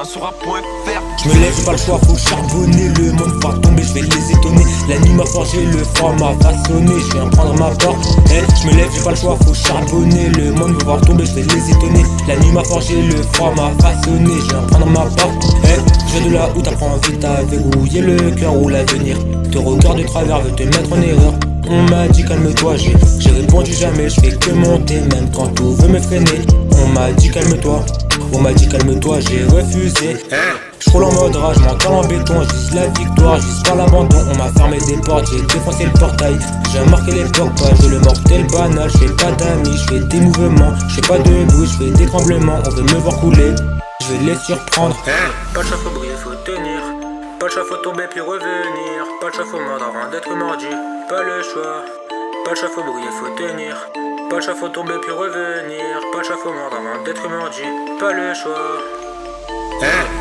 sur rap.fr. Je me lève, j'ai pas le choix, faut charbonner. Le monde va tomber, je vais les étonner. La nuit m'a forgé, le froid m'a façonné. Je viens prendre ma part. Je me lève, j'ai pas le choix, faut charbonner. Le monde va voir tomber, je vais les étonner. La nuit m'a forgé, le froid m'a façonné. Je viens prendre ma part. Je viens de là où t'apprends vite à verrouiller le cœur ou l'avenir. Te regarde de travers, veut te mettre en erreur. On m'a dit calme-toi, j'ai répondu jamais, je fais que monter, même quand tout veut me freiner. On m'a dit calme-toi, on m'a dit calme-toi, j'ai refusé. Je roule en mode rage, mental en béton, je vise la victoire, je vise pas l'abandon. On m'a fermé des portes, j'ai défoncé le portail. J'ai marqué l'époque, pas je le mortel banal. Je fais pas d'amis, je fais des mouvements, je fais pas de bruit, je fais des tremblements. On veut me voir couler, je vais les surprendre. Pas de chat, faut briller, faut tenir. Pas de chat, faut tomber puis revenir. Pas de chat, faut mordre avant d'être mordu. Pas le choix. Pas de chat, faut briller, faut tenir. Pas de chat, faut tomber puis revenir. Pas de chat, faut mordre avant d'être mordu. Pas le choix.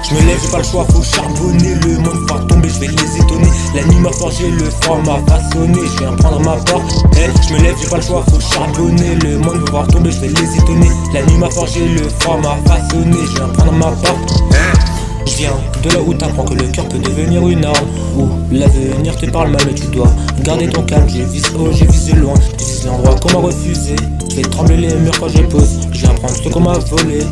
Je me lève, j'ai pas le choix, faut charbonner. Le monde va tomber, je vais les étonner. La nuit m'a forgé, le froid m'a façonné. Je viens prendre ma part. Je me lève, j'ai pas le choix, faut charbonner. Le monde va voir tomber, je vais les étonner. La nuit m'a forgé, le froid m'a façonné. Je viens prendre ma part. Je viens de là où t'apprends que le cœur peut devenir une arme. Où l'avenir te parle mal, mais tu dois garder ton calme. Je vise haut, je vise loin, je vise l'endroit qu'on m'a refusé. Je fais trembler les murs quand je pose. Je viens prendre ce qu'on m'a volé.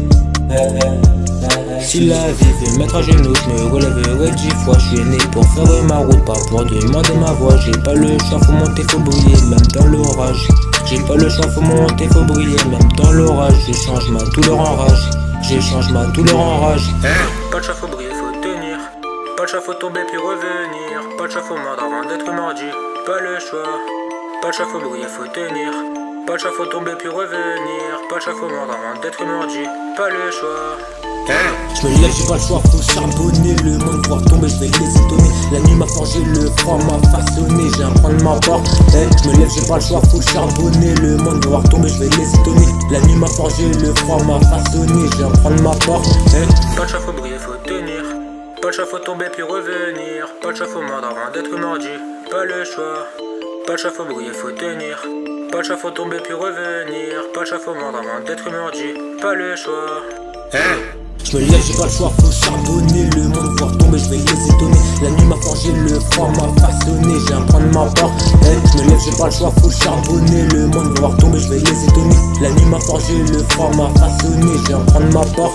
Si la vie veut me mettre à genoux, je me relèverai 10 fois. Je suis né pour faire ma route, pas pour demander ma voix. J'ai pas le choix, faut monter, faut briller, même dans l'orage. J'ai pas le choix, faut monter, faut briller, même dans l'orage. Je change ma douleur en rage. Je change ma douleur en rage. Pas de chat, faut briller, faut tenir. Pas de chat, faut tomber puis revenir. Pas de chat, faut mordre avant d'être mordu. Pas le choix. Pas de chat, faut briller, faut tenir. Pas de chat, faut tomber puis revenir. Pas de chat, faut mordre avant d'être mordu. Pas le choix. Je me lève, j'ai pas le choix, faut charbonner. Le monde va tomber, je vais les étonner. La nuit m'a forgé, le froid m'a façonné. Je viens prendre ma part. Je me lève, j'ai pas le choix, faut charbonner. Le monde va voir tomber, je vais les étonner. La nuit m'a forgé, le froid m'a façonné. Je viens prendre ma part. Pas de chat, faut briller, faut tenir. Pas de chat, faut tomber puis revenir. Pas de chat, faut mordre avant d'être mordu. Pas le choix. Pas de chat, faut briller, faut tenir. Pas de chat, faut tomber puis revenir. Pas de chat, faut mordre avant d'être mordu. Pas le choix. Je me lève, j'ai pas le choix, faut charbonner. Le monde va tomber, je vais les étonner. La nuit m'a forgé, le froid m'a façonné. Je viens prendre ma part. Je me lève, j'ai pas le choix, faut charbonner. Le monde va voir tomber, je vais les étonner. La nuit m'a forgé, le froid m'a façonné. Je viens prendre ma part.